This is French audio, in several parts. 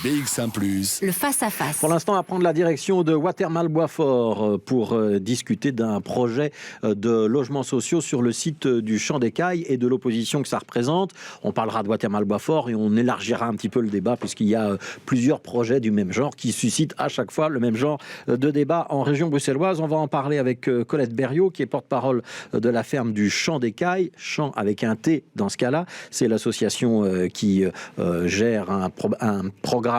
BX1+. Le face-à-face. Pour l'instant, à prendre la direction de Watermal-Boisfort pour discuter d'un projet de logements sociaux sur le site du Champ des Cailles et de l'opposition que ça représente. On parlera de Watermal-Boisfort et on élargira un petit peu le débat puisqu'il y a plusieurs projets du même genre qui suscitent à chaque fois le même genre de débat en région bruxelloise. On va en parler avec Colette Berriot qui est porte-parole de la ferme du Champ des Cailles. Champ avec un T dans ce cas-là. C'est l'association qui gère un programme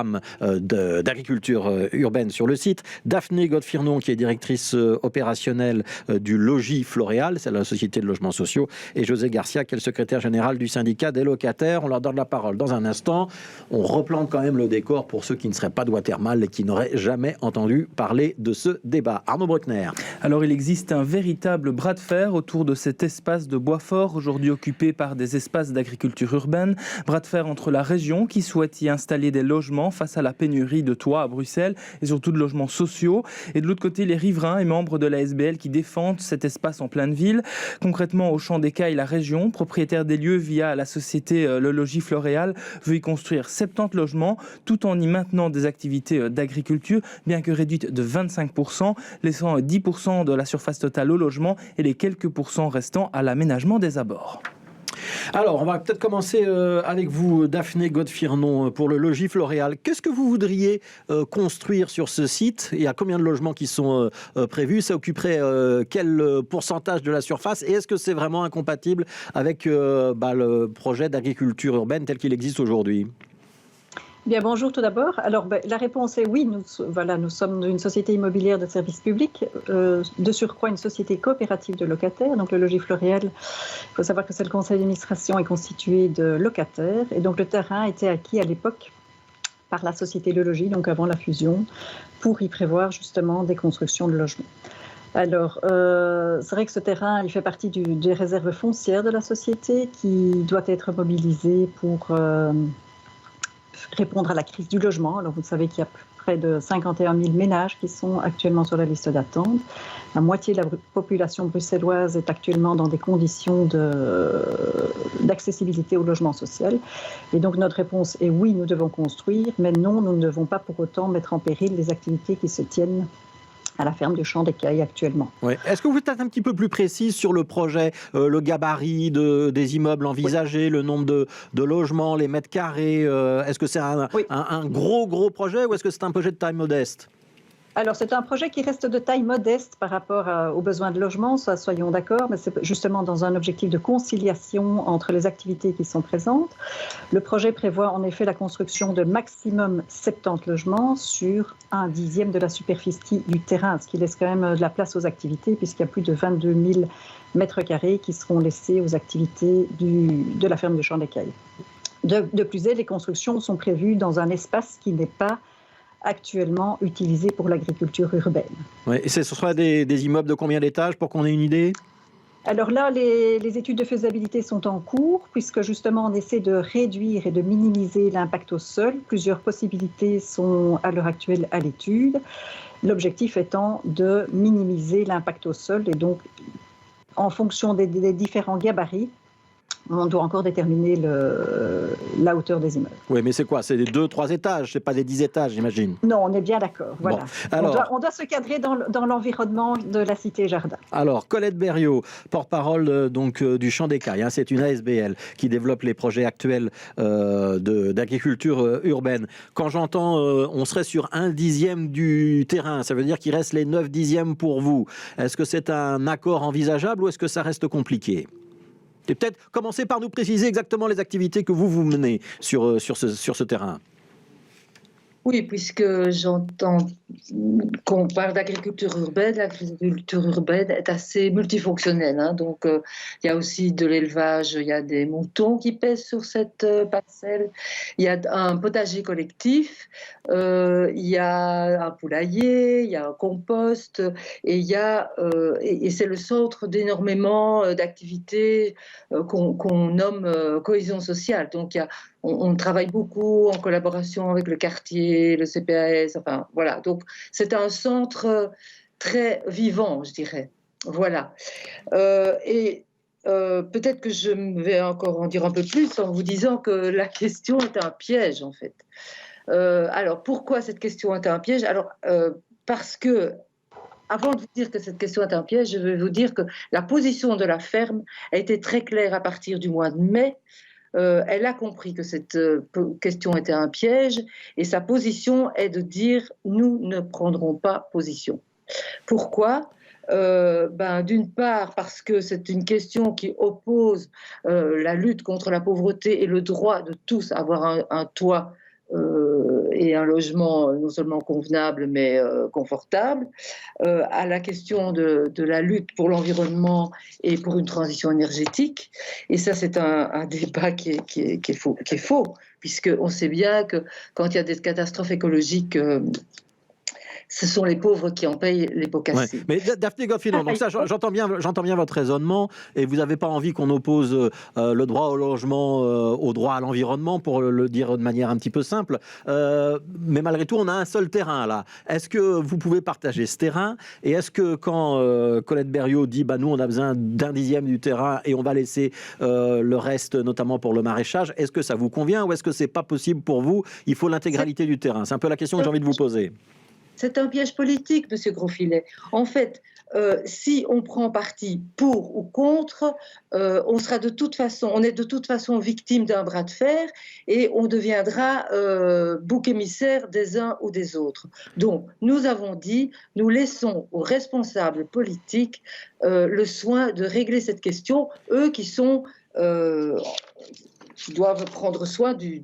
d'agriculture urbaine sur le site. Daphné Godefirnon, qui est directrice opérationnelle du Logis Floréal, c'est la société de logements sociaux, et José Garcia, qui est le secrétaire général du syndicat des locataires. On leur donne la parole dans un instant. On replante quand même le décor pour ceux qui ne seraient pas de Watermal et qui n'auraient jamais entendu parler de ce débat. Arnaud Bruckner. Alors il existe un véritable bras de fer autour de cet espace de Boisfort, aujourd'hui occupé par des espaces d'agriculture urbaine. Bras de fer entre la région qui souhaite y installer des logements face à la pénurie de toits à Bruxelles et surtout de logements sociaux. Et de l'autre côté, les riverains et membres de la SBL qui défendent cet espace en pleine ville. Concrètement, au Champ des Cailles, la région, propriétaire des lieux via la société Le Logis Floréal, veut y construire 70 logements tout en y maintenant des activités d'agriculture, bien que réduites de 25%, laissant 10% de la surface totale au logement et les quelques pourcents restants à l'aménagement des abords. Alors, on va peut-être commencer avec vous, Daphné Godefirnon, pour le Logis Floréal. Qu'est-ce que vous voudriez construire sur ce site? Il y a combien de logements qui sont prévus? Ça occuperait quel pourcentage de la surface? Et est-ce que c'est vraiment incompatible avec le projet d'agriculture urbaine tel qu'il existe aujourd'hui? Bien, bonjour tout d'abord. Alors, la réponse est oui. Nous sommes une société immobilière de service public, de surcroît une société coopérative de locataires. Donc, le Logis Floréal, il faut savoir que c'est le conseil d'administration est constitué de locataires. Et donc, le terrain était acquis à l'époque par la société Le Logis, donc avant la fusion, pour y prévoir justement des constructions de logements. Alors, c'est vrai que ce terrain, il fait partie des réserves foncières de la société qui doit être mobilisé pour répondre à la crise du logement. Alors, vous savez qu'il y a près de 51 000 ménages qui sont actuellement sur la liste d'attente. La moitié de la population bruxelloise est actuellement dans des conditions d'accessibilité au logement social. Et donc, notre réponse est oui, nous devons construire, mais non, nous ne devons pas pour autant mettre en péril les activités qui se tiennent à la ferme du Champ des Cailles actuellement. Ouais. Est-ce que vous êtes un petit peu plus précise sur le projet, le gabarit des immeubles envisagés, le nombre de logements, les mètres carrés? Est-ce que c'est un gros projet ou est-ce que c'est un projet de taille modeste? Alors, c'est un projet qui reste de taille modeste par rapport aux besoins de logement, soyons d'accord, mais c'est justement dans un objectif de conciliation entre les activités qui sont présentes. Le projet prévoit en effet la construction de maximum 70 logements sur 1/10 de la superficie du terrain, ce qui laisse quand même de la place aux activités, puisqu'il y a plus de 22 000 mètres carrés qui seront laissés aux activités de la ferme du Champ des Cailles. De plus, les constructions sont prévues dans un espace qui n'est pas actuellement utilisé pour l'agriculture urbaine. Ouais, et ce sera des immeubles de combien d'étages pour qu'on ait une idée? Alors là, les études de faisabilité sont en cours, puisque justement on essaie de réduire et de minimiser l'impact au sol. Plusieurs possibilités sont à l'heure actuelle à l'étude. L'objectif étant de minimiser l'impact au sol et donc en fonction des différents gabarits, on doit encore déterminer la hauteur des immeubles. Oui, mais c'est quoi? C'est des 2-3 étages, c'est pas des 10 étages, j'imagine. Non, on est bien d'accord. Voilà. Bon, alors, on doit se cadrer dans l'environnement de la cité Jardin. Alors, Colette Berriot, porte-parole du Champ des Cailles, c'est une ASBL qui développe les projets actuels d'agriculture urbaine. Quand j'entends on serait sur 1/10 du terrain, ça veut dire qu'il reste les 9/10 pour vous. Est-ce que c'est un accord envisageable ou est-ce que ça reste compliqué? Et peut-être commencer par nous préciser exactement les activités que vous menez sur ce terrain. Oui, puisque j'entends qu'on parle d'agriculture urbaine, l'agriculture urbaine est assez multifonctionnelle. Donc, il y a aussi de l'élevage, il y a des moutons qui pèsent sur cette parcelle, il y a un potager collectif, il y a un poulailler, il y a un compost, et, et c'est le centre d'énormément d'activités qu'on nomme cohésion sociale. Donc, on travaille beaucoup en collaboration avec le quartier, le CPAS, enfin voilà. Donc c'est un centre très vivant, je dirais. Voilà. Peut-être que je vais encore en dire un peu plus en vous disant que la question est un piège en fait. Alors, pourquoi cette question est un piège? Alors, parce que, avant de vous dire que cette question est un piège, je vais vous dire que la position de la ferme a été très claire à partir du mois de mai. Elle a compris que cette question était un piège et sa position est de dire « nous ne prendrons pas position ». Pourquoi ? D'une part parce que c'est une question qui oppose la lutte contre la pauvreté et le droit de tous à avoir un toit et un logement non seulement convenable mais confortable, à la question de la lutte pour l'environnement et pour une transition énergétique. Et ça, c'est un débat qui est faux, puisqu'on sait bien que quand il y a des catastrophes écologiques, ce sont les pauvres qui en payent les pots cassés. Ouais. Mais Daphné Goffinon, donc ça, j'entends bien votre raisonnement, et vous n'avez pas envie qu'on oppose le droit au logement au droit à l'environnement, pour le dire de manière un petit peu simple. Mais malgré tout, on a un seul terrain là. Est-ce que vous pouvez partager ce terrain? Et est-ce que quand Colette Berriot dit nous on a besoin d'un dixième du terrain et on va laisser le reste, notamment pour le maraîchage, est-ce que ça vous convient ou est-ce que c'est pas possible pour vous? Il faut l'intégralité du terrain. C'est un peu la question que j'ai envie de vous poser. C'est un piège politique, Monsieur Grosfilet. En fait, si on prend parti pour ou contre, on est de toute façon victime d'un bras de fer et on deviendra bouc émissaire des uns ou des autres. Donc, nous avons dit, nous laissons aux responsables politiques le soin de régler cette question, eux qui sont... qui doivent prendre soin du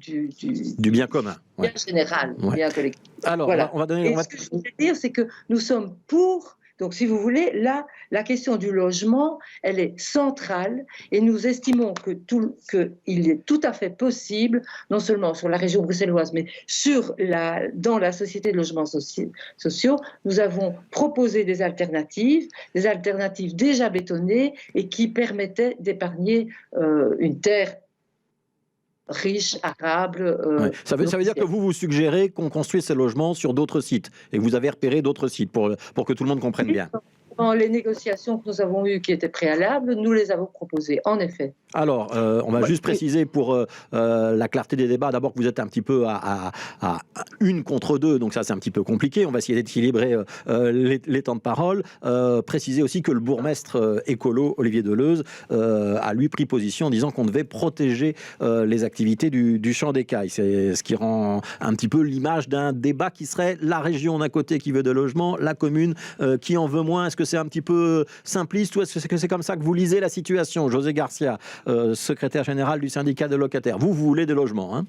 bien commun, bien général, du bien collectif. Alors, voilà. on va donner... Et ce que je voulais dire, c'est que nous sommes pour... Donc, si vous voulez, là, la question du logement, elle est centrale et nous estimons qu'il est tout à fait possible, non seulement sur la région bruxelloise, mais dans la Société de logements sociaux, nous avons proposé des alternatives déjà bétonnées et qui permettaient d'épargner une terre riche, arable. Ça veut dire que vous suggérez qu'on construise ces logements sur d'autres sites et que vous avez repéré d'autres sites pour que tout le monde comprenne bien. Dans les négociations que nous avons eues qui étaient préalables, nous les avons proposées, en effet. Alors, on va juste préciser pour la clarté des débats, d'abord que vous êtes un petit peu à une contre deux, donc ça c'est un petit peu compliqué, on va essayer d'équilibrer les temps de parole. Préciser aussi que le bourgmestre écolo, Olivier Deleuze, a lui pris position en disant qu'on devait protéger les activités du champ d'écailles. C'est ce qui rend un petit peu l'image d'un débat qui serait la région d'un côté qui veut des logements, la commune qui en veut moins. Est-ce que c'est un petit peu simpliste ou est-ce que c'est comme ça que vous lisez la situation? José Garcia, secrétaire général du syndicat des locataires. Vous voulez des logements, hein?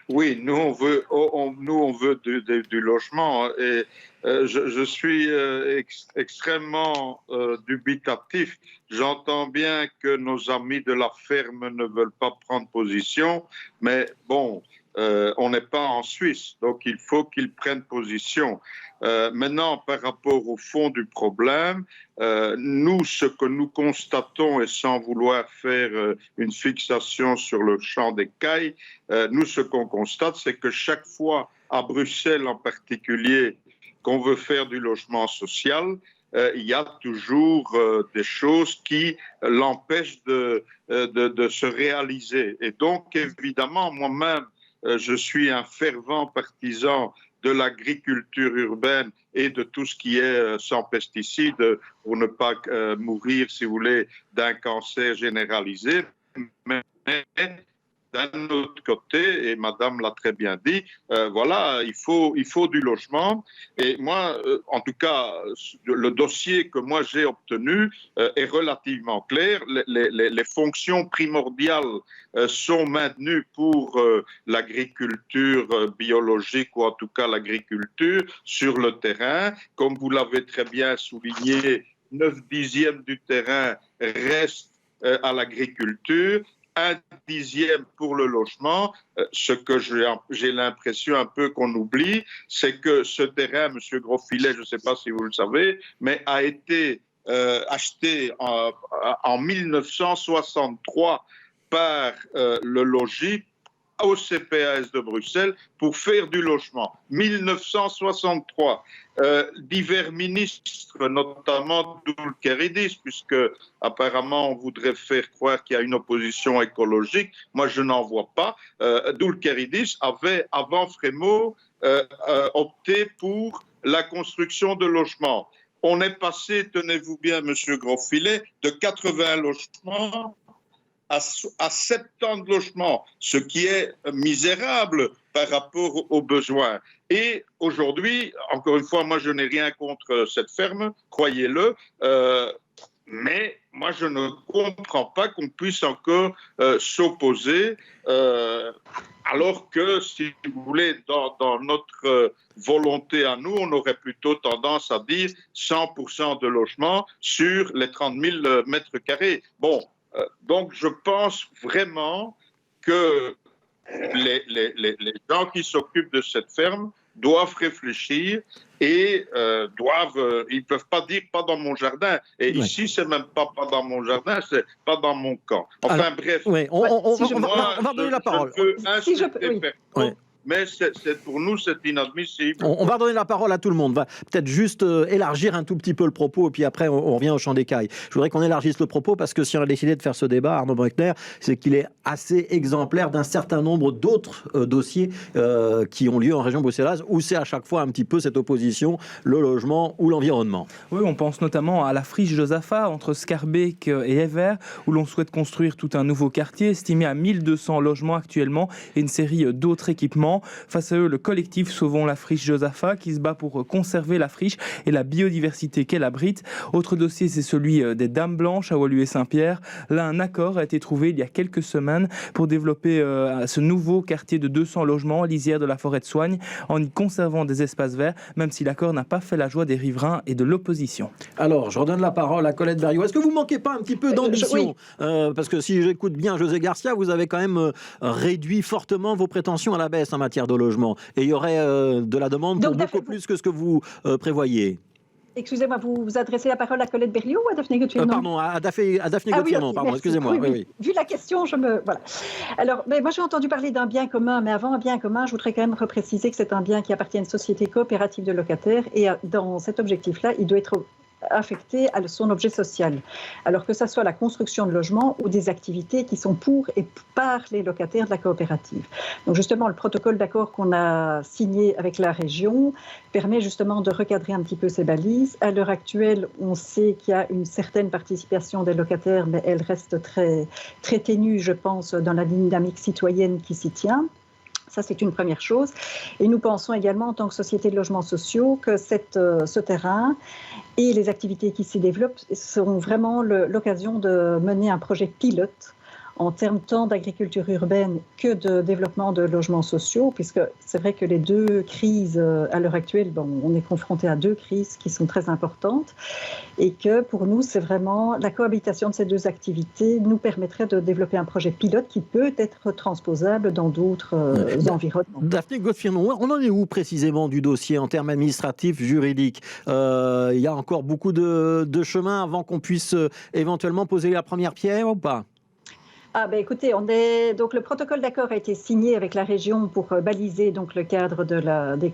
Oui, nous on veut du logement et je suis extrêmement dubitatif. J'entends bien que nos amis de la ferme ne veulent pas prendre position, mais bon, on n'est pas en Suisse, donc il faut qu'ils prennent position. Maintenant, par rapport au fond du problème, nous, ce que nous constatons, et sans vouloir faire une fixation sur le champ d'écailles, nous, ce qu'on constate, c'est que chaque fois, à Bruxelles en particulier, qu'on veut faire du logement social, il y a toujours des choses qui l'empêchent de se réaliser. Et donc, évidemment, moi-même, je suis un fervent partisan de l'agriculture urbaine et de tout ce qui est sans pesticides pour ne pas mourir, si vous voulez, d'un cancer généralisé. Mais d'un autre côté, et Madame l'a très bien dit, voilà, il faut du logement. Et moi, en tout cas, le dossier que moi j'ai obtenu est relativement clair. Les fonctions primordiales sont maintenues pour l'agriculture biologique, ou en tout cas l'agriculture sur le terrain. Comme vous l'avez très bien souligné, 9/10 du terrain reste à l'agriculture. 1/10 pour le logement. Ce que j'ai l'impression un peu qu'on oublie, c'est que ce terrain, Monsieur Grosfilet, je ne sais pas si vous le savez, mais a été acheté en 1963 par le logis au CPAS de Bruxelles pour faire du logement. 1963. Divers ministres, notamment Doulkeridis, puisque apparemment on voudrait faire croire qu'il y a une opposition écologique. Moi, je n'en vois pas. Doulkeridis avait, avant Frémaux, opté pour la construction de logements. On est passé, tenez-vous bien, Monsieur Grosfilet, de 80 logements à 70 logements, ce qui est misérable par rapport aux besoins. Et aujourd'hui, encore une fois, moi je n'ai rien contre cette ferme, croyez-le, mais moi je ne comprends pas qu'on puisse encore s'opposer, alors que, si vous voulez, dans notre volonté à nous, on aurait plutôt tendance à dire 100% de logements sur les 30 000 mètres carrés. Bon, donc je pense vraiment que les gens qui s'occupent de cette ferme doivent réfléchir et ils ne peuvent pas dire pas dans mon jardin. Et ici, c'est même pas dans mon jardin, c'est pas dans mon camp. Enfin, alors, bref. Ouais, on va donner la parole. Mais pour nous, c'est inadmissible. On va donner la parole à tout le monde. On va peut-être juste élargir un tout petit peu le propos, et puis après, on revient au champ d'écailles. Je voudrais qu'on élargisse le propos, parce que si on a décidé de faire ce débat, Arnaud Bruckner, c'est qu'il est assez exemplaire d'un certain nombre d'autres dossiers qui ont lieu en région bruxelloise, où c'est à chaque fois un petit peu cette opposition, le logement ou l'environnement. Oui, on pense notamment à la friche Josaphat, entre Schaerbeek et Evere, où l'on souhaite construire tout un nouveau quartier, estimé à 1200 logements actuellement, et une série d'autres équipements. Face à eux, le collectif Sauvons la friche Josaphat, qui se bat pour conserver la friche et la biodiversité qu'elle abrite. Autre dossier, c'est celui des Dames Blanches à Woluwe-Saint-Pierre. Là, un accord a été trouvé il y a quelques semaines pour développer ce nouveau quartier de 200 logements, lisière de la forêt de Soigne, en y conservant des espaces verts, même si l'accord n'a pas fait la joie des riverains et de l'opposition. Alors, je redonne la parole à Colette Berriot. Est-ce que vous ne manquez pas un petit peu d'ambition ? Parce que si j'écoute bien José Garcia, vous avez quand même réduit fortement vos prétentions à la baisse en matière de logement. Et il y aurait de la demande pour beaucoup plus que ce que vous prévoyez. Excusez-moi, vous adressez la parole à Colette Berriot ou à Daphné Gauthier-Non Pardon, à Daphné Gauthier-Non, pardon, excusez-moi. Oui. Vu la question, voilà. Alors, moi j'ai entendu parler d'un bien commun, mais avant un bien commun, je voudrais quand même repréciser que c'est un bien qui appartient à une société coopérative de locataires, et dans cet objectif-là, il doit être affecté à son objet social. Alors que ce soit la construction de logements ou des activités qui sont pour et par les locataires de la coopérative. Donc justement, le protocole d'accord qu'on a signé avec la région permet justement de recadrer un petit peu ces balises. À l'heure actuelle, on sait qu'il y a une certaine participation des locataires, mais elle reste très, très ténue, je pense, dans la dynamique citoyenne qui s'y tient. Ça, c'est une première chose. Et nous pensons également, en tant que société de logements sociaux, que ce terrain et les activités qui s'y développent seront vraiment l'occasion de mener un projet pilote en termes tant d'agriculture urbaine que de développement de logements sociaux, puisque c'est vrai que les deux crises, à l'heure actuelle, on est confronté à deux crises qui sont très importantes, et que pour nous, c'est vraiment la cohabitation de ces deux activités nous permettrait de développer un projet pilote qui peut être transposable dans d'autres environnements. Daphné Gauthier-Non, on en est où précisément du dossier en termes administratifs, juridiques ? Il y a encore beaucoup de chemin avant qu'on puisse éventuellement poser la première pierre ou pas ? Écoutez, donc le protocole d'accord a été signé avec la région pour baliser donc le cadre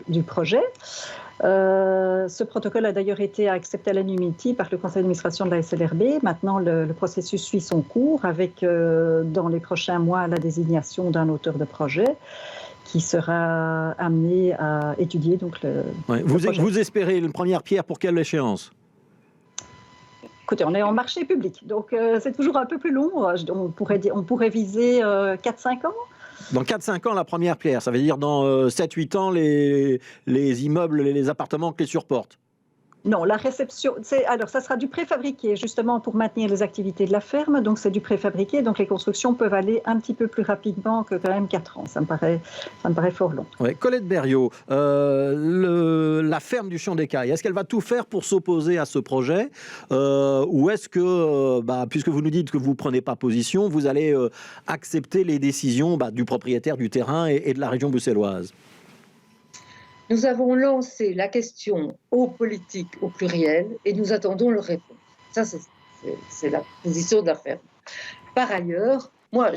du projet. Ce protocole a d'ailleurs été accepté à l'unanimité par le conseil d'administration de la SLRB. Maintenant, le processus suit son cours avec, dans les prochains mois, la désignation d'un auteur de projet qui sera amené à étudier donc le projet. Vous espérez une première pierre pour quelle échéance ? Écoutez, on est en marché public, donc c'est toujours un peu plus long. On pourrait viser 4-5 ans. Dans 4-5 ans, la première pierre, ça veut dire dans 7-8 ans, les immeubles, les appartements que les surportent. Non, la réception, alors ça sera du préfabriqué, justement pour maintenir les activités de la ferme, donc c'est du préfabriqué, donc les constructions peuvent aller un petit peu plus rapidement que quand même 4 ans, ça me paraît fort long. Ouais. Colette Berriot, la ferme du Champ d'Écailles, est-ce qu'elle va tout faire pour s'opposer à ce projet ou est-ce que, puisque vous nous dites que vous ne prenez pas position, vous allez accepter les décisions du propriétaire du terrain et de la région bruxelloise ? Nous avons lancé la question aux politiques au pluriel et nous attendons leur réponse. Ça, c'est la position de la ferme. Par ailleurs, moi,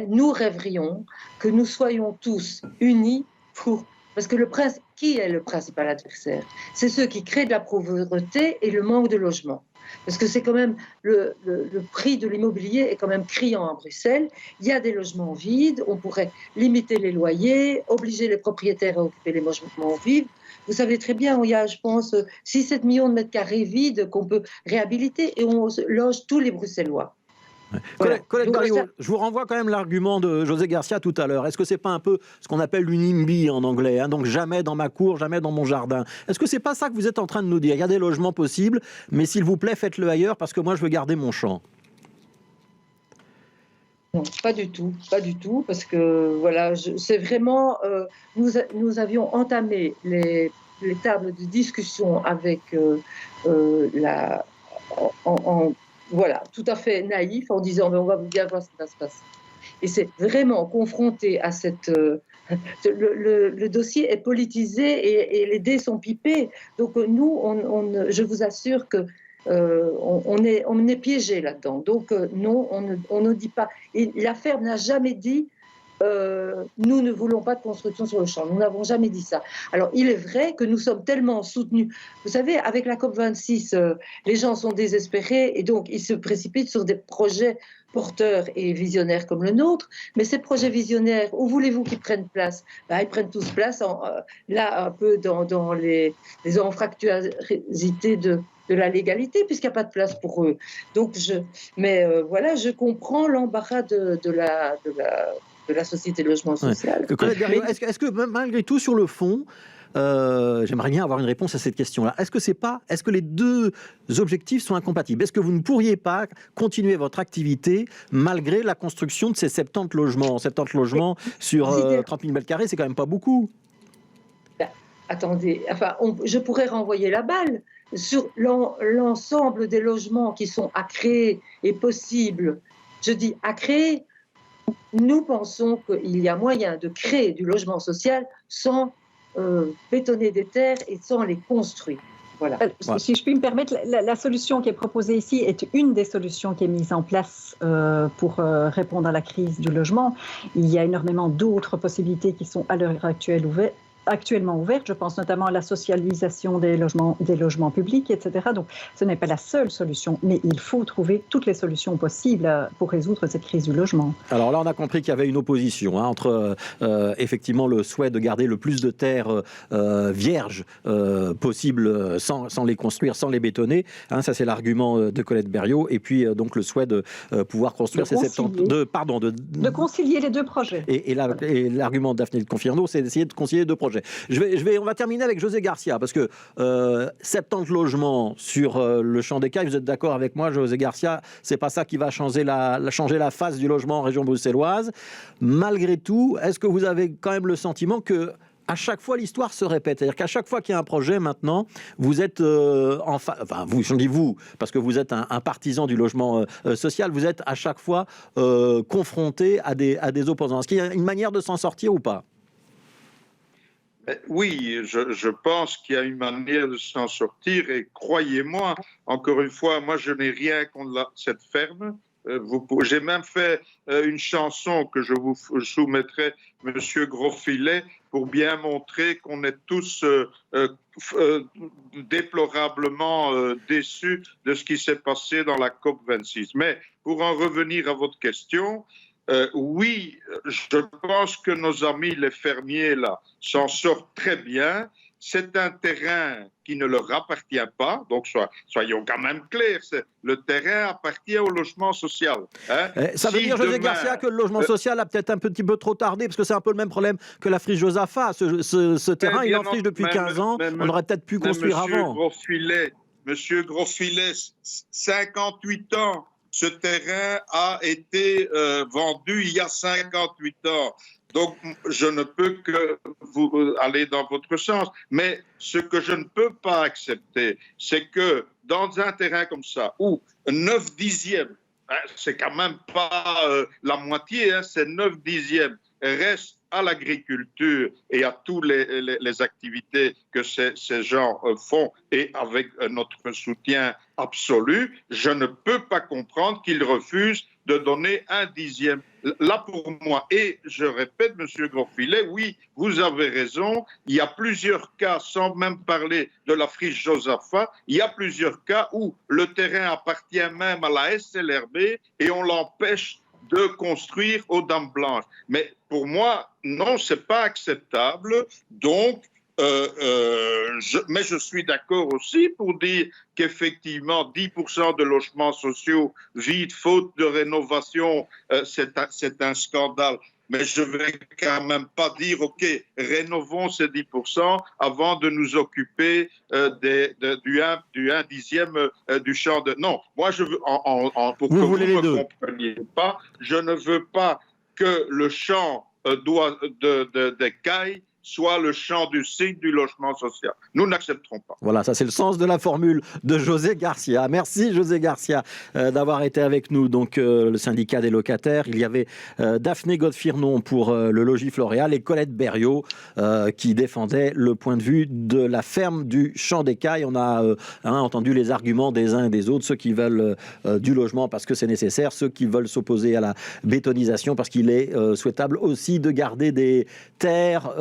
nous rêverions que nous soyons tous unis parce que qui est le principal adversaire? C'est ceux qui créent de la pauvreté et le manque de logement. Parce que c'est quand même le prix de l'immobilier est quand même criant à Bruxelles. Il y a des logements vides, on pourrait limiter les loyers, obliger les propriétaires à occuper les logements vides. Vous savez très bien, il y a, je pense, 6-7 millions de mètres carrés vides qu'on peut réhabiliter et on loge tous les Bruxellois. Voilà. Colette Barriot, je vous renvoie quand même l'argument de José Garcia tout à l'heure. Est-ce que c'est pas un peu ce qu'on appelle une NIMBY en anglais, hein, donc jamais dans ma cour, jamais dans mon jardin? Est-ce que c'est pas ça que vous êtes en train de nous dire? Il y a des logements possibles, mais s'il vous plaît, faites-le ailleurs parce que moi, je veux garder mon champ. Non, pas du tout, parce que voilà, c'est vraiment, nous avions entamé les tables de discussion avec voilà, tout à fait naïf en disant mais on va bien voir ce qui va se passer. Et c'est vraiment confronté à cette... le dossier est politisé et les dés sont pipés. Donc nous, je vous assure que on est piégé là-dedans. Donc non, on ne dit pas. Et l'affaire n'a jamais dit nous ne voulons pas de construction sur le champ. Nous n'avons jamais dit ça. Alors, il est vrai que nous sommes tellement soutenus. Vous savez, avec la COP26, les gens sont désespérés et donc ils se précipitent sur des projets porteurs et visionnaires comme le nôtre. Mais ces projets visionnaires, où voulez-vous qu'ils prennent place? Ils prennent tous place là, un peu dans les anfractuosités de la légalité, puisqu'il n'y a pas de place pour eux. Donc, voilà, je comprends l'embarras de la société de logement social. Ouais. Est-ce que malgré tout, sur le fond, j'aimerais bien avoir une réponse à cette question-là. Est-ce que les deux objectifs sont incompatibles? Est-ce que vous ne pourriez pas continuer votre activité malgré la construction de ces 70 logements? 70 logements sur 30 000 m², c'est quand même pas beaucoup. Attendez, je pourrais renvoyer la balle sur l'ensemble des logements qui sont à créer et possibles. Je dis à créer. Nous pensons qu'il y a moyen de créer du logement social sans bétonner des terres et sans les construire. Voilà. Si je puis me permettre, la solution qui est proposée ici est une des solutions qui est mise en place pour répondre à la crise du logement. Il y a énormément d'autres possibilités qui sont à l'heure actuelle actuellement ouvertes. Je pense notamment à la socialisation des logements publics, etc. Donc, ce n'est pas la seule solution, mais il faut trouver toutes les solutions possibles pour résoudre cette crise du logement. Alors là, on a compris qu'il y avait une opposition entre effectivement le souhait de garder le plus de terres vierges possible sans les construire, sans les bétonner. Ça, c'est l'argument de Colette Barriot. Et puis, donc, le souhait de pouvoir construire ces 70... De concilier les deux projets. Et l'argument de Daphné de Confirno, c'est d'essayer de concilier deux projets. On va terminer avec José Garcia, parce que 70 logements sur le champ des cailles, vous êtes d'accord avec moi, José Garcia, c'est pas ça qui va changer la face du logement en région bruxelloise. Malgré tout, est-ce que vous avez quand même le sentiment que à chaque fois, l'histoire se répète. C'est-à-dire qu'à chaque fois qu'il y a un projet, maintenant, vous êtes je dis vous, parce que vous êtes un partisan du logement social, vous êtes à chaque fois confronté à des opposants. Est-ce qu'il y a une manière de s'en sortir ou pas? Oui, je pense qu'il y a une manière de s'en sortir et croyez-moi, encore une fois, moi je n'ai rien contre cette ferme. J'ai même fait une chanson que je vous soumettrai, Monsieur Grosfilet, pour bien montrer qu'on est tous déplorablement déçus de ce qui s'est passé dans la COP26. Mais pour en revenir à votre question, oui, je pense que nos amis les fermiers là s'en sortent très bien. C'est un terrain qui ne leur appartient pas, donc soyons quand même clairs, le terrain appartient au logement social. Ça veut dire, José Garcia, que le logement social a peut-être un petit peu trop tardé, parce que c'est un peu le même problème que la friche Josaphat. Ce terrain, il est en friche depuis 15 ans, on aurait peut-être pu construire avant. Monsieur Grosfilet, 58 ans. Ce terrain a été vendu il y a 58 ans. Donc, je ne peux que vous aller dans votre sens. Mais ce que je ne peux pas accepter, c'est que dans un terrain comme ça, où 9 dixièmes, c'est quand même pas la moitié, c'est 9 dixièmes, reste à l'agriculture et à toutes les activités que ces gens font et avec notre soutien absolu, je ne peux pas comprendre qu'ils refusent de donner un dixième. Là, pour moi, et je répète, Monsieur Grosfilet, oui, vous avez raison, il y a plusieurs cas, sans même parler de la friche Josaphat, il y a plusieurs cas où le terrain appartient même à la SLRB et on l'empêche de construire aux Dames Blanches. Mais pour moi, non, c'est pas acceptable. Donc, mais je suis d'accord aussi pour dire qu'effectivement 10% de logements sociaux vides faute de rénovation, c'est un scandale. Mais je ne vais quand même pas dire, OK, rénovons ces 10% avant de nous occuper du 1 dixième du champ de... Non, moi, je veux, pour que vous ne me compreniez pas, je ne veux pas que le champ des cailles soit le champ du site du logement social. Nous n'accepterons pas. Voilà, ça c'est le sens de la formule de José Garcia. Merci José Garcia d'avoir été avec nous. Donc le syndicat des locataires, il y avait Daphné Godefirnon pour le Logis Floréal et Colette Berriot qui défendait le point de vue de la ferme du Champ des Cailles. On a entendu les arguments des uns et des autres, ceux qui veulent du logement parce que c'est nécessaire, ceux qui veulent s'opposer à la bétonisation parce qu'il est souhaitable aussi de garder des terres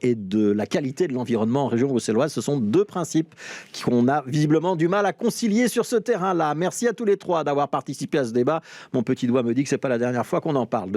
et de la qualité de l'environnement en région bruxelloise. Ce sont deux principes qu'on a visiblement du mal à concilier sur ce terrain-là. Merci à tous les trois d'avoir participé à ce débat. Mon petit doigt me dit que ce n'est pas la dernière fois qu'on en parle.